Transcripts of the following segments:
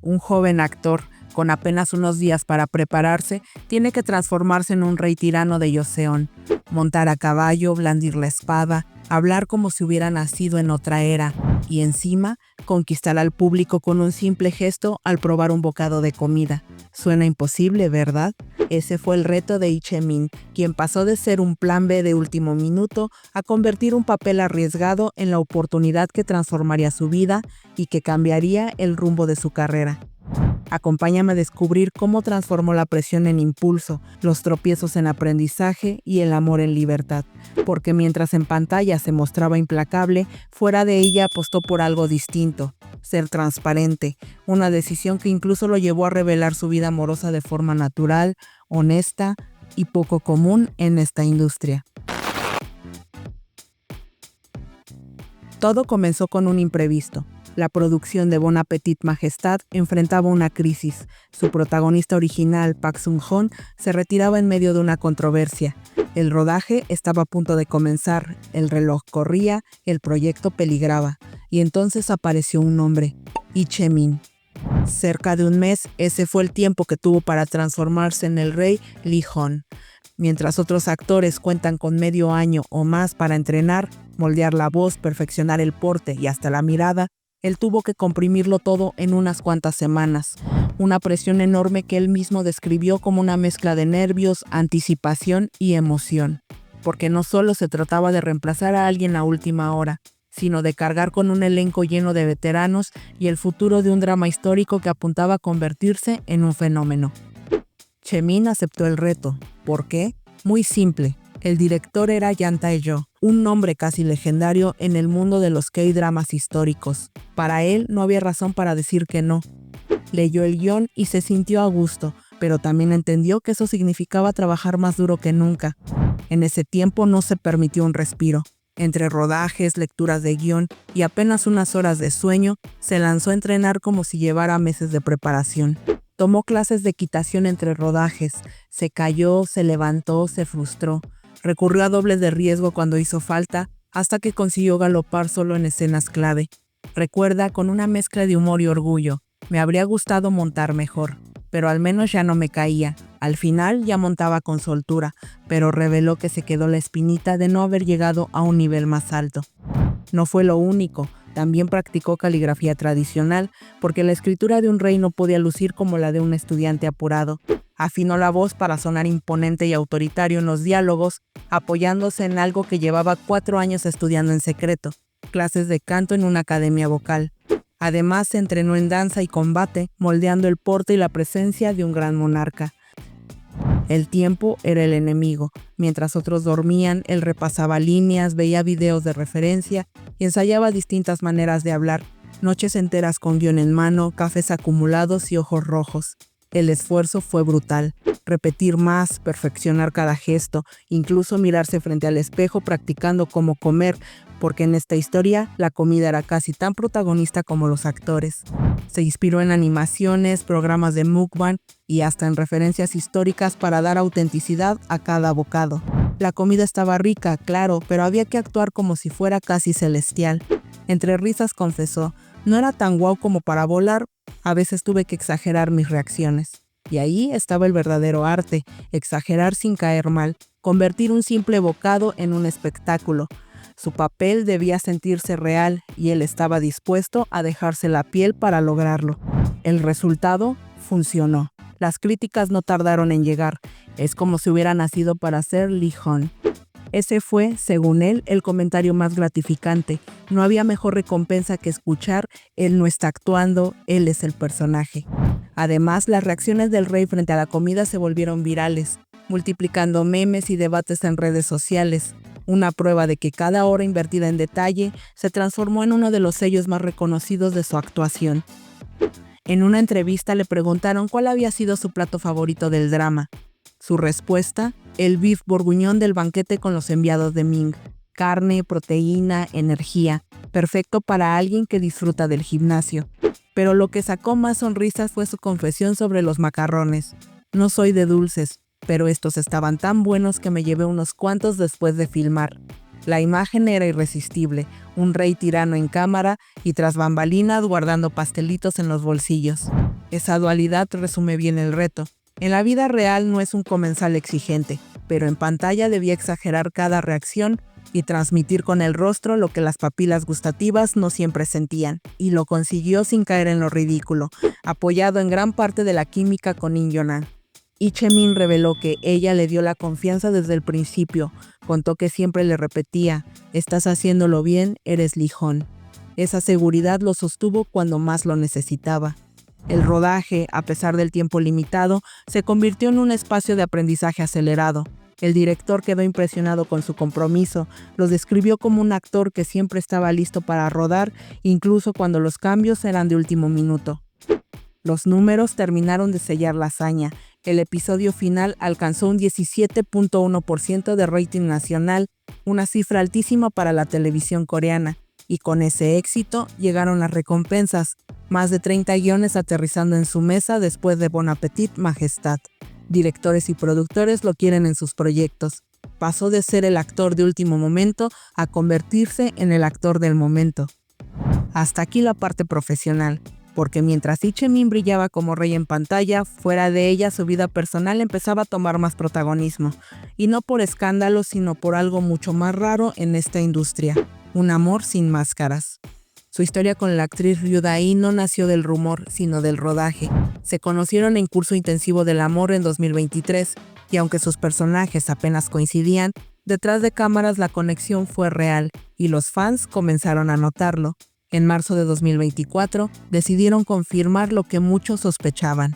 un joven actor, con apenas unos días para prepararse, tiene que transformarse en un rey tirano de Joseon, montar a caballo, blandir la espada, hablar como si hubiera nacido en otra era y encima conquistar al público con un simple gesto al probar un bocado de comida. Suena imposible, ¿verdad? Ese fue el reto de Lee Chae-min, quien pasó de ser un plan B de último minuto a convertir un papel arriesgado en la oportunidad que transformaría su vida y que cambiaría el rumbo de su carrera. Acompáñame a descubrir cómo transformó la presión en impulso, los tropiezos en aprendizaje y el amor en libertad. Porque mientras en pantalla se mostraba implacable, fuera de ella apostó por algo distinto, ser transparente, una decisión que incluso lo llevó a revelar su vida amorosa de forma natural, honesta y poco común en esta industria. Todo comenzó con un imprevisto. La producción de Bon Appetit Majestad enfrentaba una crisis. Su protagonista original, Park Sung-joon, se retiraba en medio de una controversia. El rodaje estaba a punto de comenzar, el reloj corría, el proyecto peligraba. Y entonces apareció un hombre, Lee Chae-min. Cerca de un mes, ese fue el tiempo que tuvo para transformarse en el rey Lee Hon. Mientras otros actores cuentan con medio año o más para entrenar, moldear la voz, perfeccionar el porte y hasta la mirada, él tuvo que comprimirlo todo en unas cuantas semanas. Una presión enorme que él mismo describió como una mezcla de nervios, anticipación y emoción. Porque no solo se trataba de reemplazar a alguien a última hora, sino de cargar con un elenco lleno de veteranos y el futuro de un drama histórico que apuntaba a convertirse en un fenómeno. Chae-min aceptó el reto. ¿Por qué? Muy simple. El director era Yang Tae-jo, un nombre casi legendario en el mundo de los K-dramas históricos. Para él no había razón para decir que no. Leyó el guión y se sintió a gusto, pero también entendió que eso significaba trabajar más duro que nunca. En ese tiempo no se permitió un respiro. Entre rodajes, lecturas de guión y apenas unas horas de sueño, se lanzó a entrenar como si llevara meses de preparación. Tomó clases de equitación entre rodajes, se cayó, se levantó, se frustró. Recurrió a dobles de riesgo cuando hizo falta, hasta que consiguió galopar solo en escenas clave. Recuerda, con una mezcla de humor y orgullo, me habría gustado montar mejor, pero al menos ya no me caía. Al final ya montaba con soltura, pero reveló que se quedó la espinita de no haber llegado a un nivel más alto. No fue lo único. También practicó caligrafía tradicional, porque la escritura de un rey no podía lucir como la de un estudiante apurado. Afinó la voz para sonar imponente y autoritario en los diálogos, apoyándose en algo que llevaba 4 años estudiando en secreto, clases de canto en una academia vocal. Además, se entrenó en danza y combate, moldeando el porte y la presencia de un gran monarca. El tiempo era el enemigo. Mientras otros dormían, él repasaba líneas, veía videos de referencia y ensayaba distintas maneras de hablar. Noches enteras con guión en mano, cafés acumulados y ojos rojos. El esfuerzo fue brutal. Repetir más, perfeccionar cada gesto, incluso mirarse frente al espejo practicando cómo comer, porque en esta historia la comida era casi tan protagonista como los actores. Se inspiró en animaciones, programas de mukbang y hasta en referencias históricas para dar autenticidad a cada bocado. La comida estaba rica, claro, pero había que actuar como si fuera casi celestial. Entre risas confesó, no era tan guau como para volar, a veces tuve que exagerar mis reacciones. Y ahí estaba el verdadero arte, exagerar sin caer mal, convertir un simple bocado en un espectáculo. Su papel debía sentirse real y él estaba dispuesto a dejarse la piel para lograrlo. El resultado funcionó. Las críticas no tardaron en llegar. Es como si hubiera nacido para ser Lee Hon. Ese fue, según él, el comentario más gratificante. No había mejor recompensa que escuchar, él no está actuando, él es el personaje. Además, las reacciones del rey frente a la comida se volvieron virales, multiplicando memes y debates en redes sociales. Una prueba de que cada hora invertida en detalle se transformó en uno de los sellos más reconocidos de su actuación. En una entrevista le preguntaron cuál había sido su plato favorito del drama. Su respuesta, el beef bourguignon del banquete con los enviados de Ming. Carne, proteína, energía. Perfecto para alguien que disfruta del gimnasio. Pero lo que sacó más sonrisas fue su confesión sobre los macarrones. No soy de dulces, pero estos estaban tan buenos que me llevé unos cuantos después de filmar. La imagen era irresistible, un rey tirano en cámara y tras bambalinas guardando pastelitos en los bolsillos. Esa dualidad resume bien el reto. En la vida real no es un comensal exigente, pero en pantalla debía exagerar cada reacción y transmitir con el rostro lo que las papilas gustativas no siempre sentían, y lo consiguió sin caer en lo ridículo, apoyado en gran parte de la química con In Yong-han. Lee Chae-min reveló que ella le dio la confianza desde el principio, contó que siempre le repetía, «Estás haciéndolo bien, eres Lee Hon». Esa seguridad lo sostuvo cuando más lo necesitaba. El rodaje, a pesar del tiempo limitado, se convirtió en un espacio de aprendizaje acelerado. El director quedó impresionado con su compromiso, lo describió como un actor que siempre estaba listo para rodar, incluso cuando los cambios eran de último minuto. Los números terminaron de sellar la hazaña. El episodio final alcanzó un 17.1% de rating nacional, una cifra altísima para la televisión coreana. Y con ese éxito llegaron las recompensas, más de 30 guiones aterrizando en su mesa después de Bon Appetit Majestat. Directores y productores lo quieren en sus proyectos. Pasó de ser el actor de último momento a convertirse en el actor del momento. Hasta aquí la parte profesional, porque mientras Lee Chae-min brillaba como rey en pantalla, fuera de ella su vida personal empezaba a tomar más protagonismo. Y no por escándalo, sino por algo mucho más raro en esta industria: un amor sin máscaras. Su historia con la actriz Ryu Da-hee no nació del rumor, sino del rodaje. Se conocieron en curso intensivo del amor en 2023, y aunque sus personajes apenas coincidían, detrás de cámaras la conexión fue real, y los fans comenzaron a notarlo. En marzo de 2024, decidieron confirmar lo que muchos sospechaban.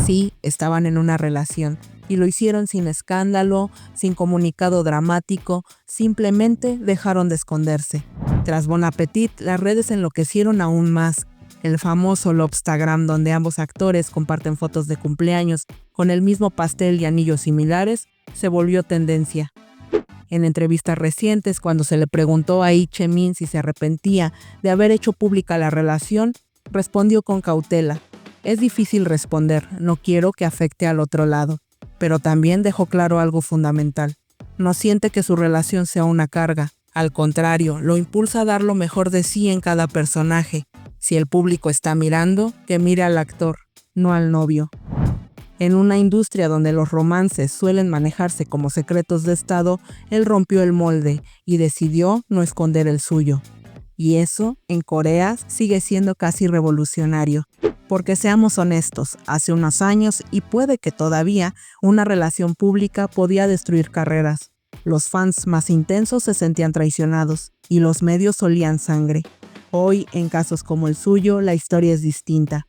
Sí, estaban en una relación, y lo hicieron sin escándalo, sin comunicado dramático, simplemente dejaron de esconderse. Tras Bon Appetit, las redes enloquecieron aún más. El famoso Lobstagram, donde ambos actores comparten fotos de cumpleaños con el mismo pastel y anillos similares, se volvió tendencia. En entrevistas recientes, cuando se le preguntó a Lee Chae-min si se arrepentía de haber hecho pública la relación, respondió con cautela: «Es difícil responder, no quiero que afecte al otro lado». Pero también dejó claro algo fundamental: no siente que su relación sea una carga. Al contrario, lo impulsa a dar lo mejor de sí en cada personaje. Si el público está mirando, que mire al actor, no al novio. En una industria donde los romances suelen manejarse como secretos de estado, él rompió el molde y decidió no esconder el suyo. Y eso, en Corea, sigue siendo casi revolucionario. Porque seamos honestos, hace unos años, y puede que todavía, una relación pública podía destruir carreras. Los fans más intensos se sentían traicionados, y los medios olían sangre. Hoy, en casos como el suyo, la historia es distinta.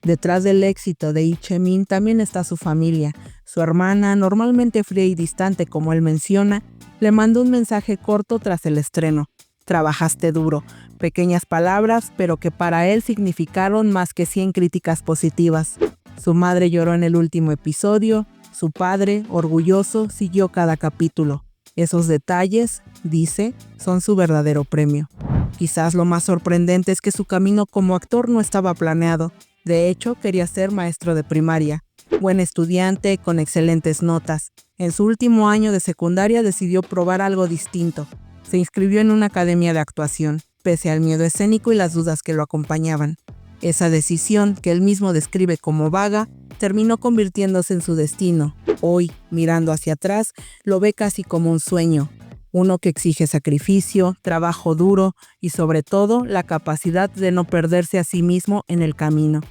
Detrás del éxito de Lee Chae-min también está su familia. Su hermana, normalmente fría y distante como él menciona, le mandó un mensaje corto tras el estreno: «Trabajaste duro». Pequeñas palabras, pero que para él significaron más que 100 críticas positivas. Su madre lloró en el último episodio. Su padre, orgulloso, siguió cada capítulo. Esos detalles, dice, son su verdadero premio. Quizás lo más sorprendente es que su camino como actor no estaba planeado. De hecho, quería ser maestro de primaria. Buen estudiante, con excelentes notas. En su último año de secundaria decidió probar algo distinto. Se inscribió en una academia de actuación, pese al miedo escénico y las dudas que lo acompañaban. Esa decisión, que él mismo describe como vaga, terminó convirtiéndose en su destino. Hoy, mirando hacia atrás, lo ve casi como un sueño. Uno que exige sacrificio, trabajo duro y sobre todo la capacidad de no perderse a sí mismo en el camino.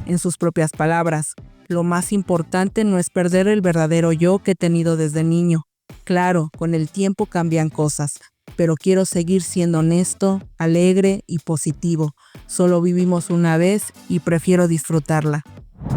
En sus propias palabras, lo más importante no es perder el verdadero yo que he tenido desde niño. Claro, con el tiempo cambian cosas, pero quiero seguir siendo honesto, alegre y positivo. Solo vivimos una vez y prefiero disfrutarla.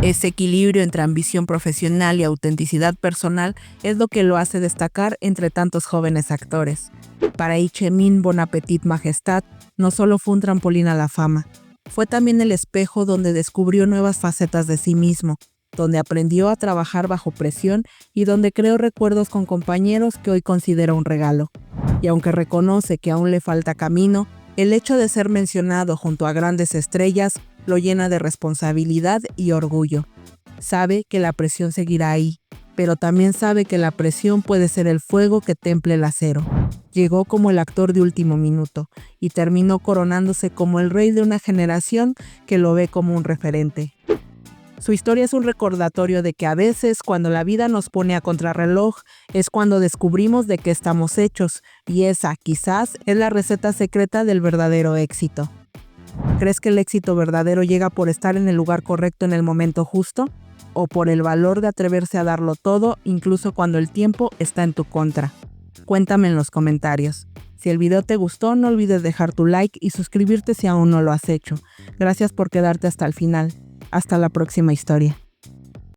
Ese equilibrio entre ambición profesional y autenticidad personal es lo que lo hace destacar entre tantos jóvenes actores. Para Lee Chae-min, Bon Appetit Majestat no solo fue un trampolín a la fama, fue también el espejo donde descubrió nuevas facetas de sí mismo, donde aprendió a trabajar bajo presión y donde creó recuerdos con compañeros que hoy considera un regalo. Y aunque reconoce que aún le falta camino, el hecho de ser mencionado junto a grandes estrellas lo llena de responsabilidad y orgullo. Sabe que la presión seguirá ahí, pero también sabe que la presión puede ser el fuego que temple el acero. Llegó como el actor de último minuto y terminó coronándose como el rey de una generación que lo ve como un referente. Su historia es un recordatorio de que a veces, cuando la vida nos pone a contrarreloj, es cuando descubrimos de qué estamos hechos, y esa, quizás, es la receta secreta del verdadero éxito. ¿Crees que el éxito verdadero llega por estar en el lugar correcto en el momento justo? ¿O por el valor de atreverse a darlo todo, incluso cuando el tiempo está en tu contra? Cuéntame en los comentarios. Si el video te gustó, no olvides dejar tu like y suscribirte si aún no lo has hecho. Gracias por quedarte hasta el final. Hasta la próxima historia.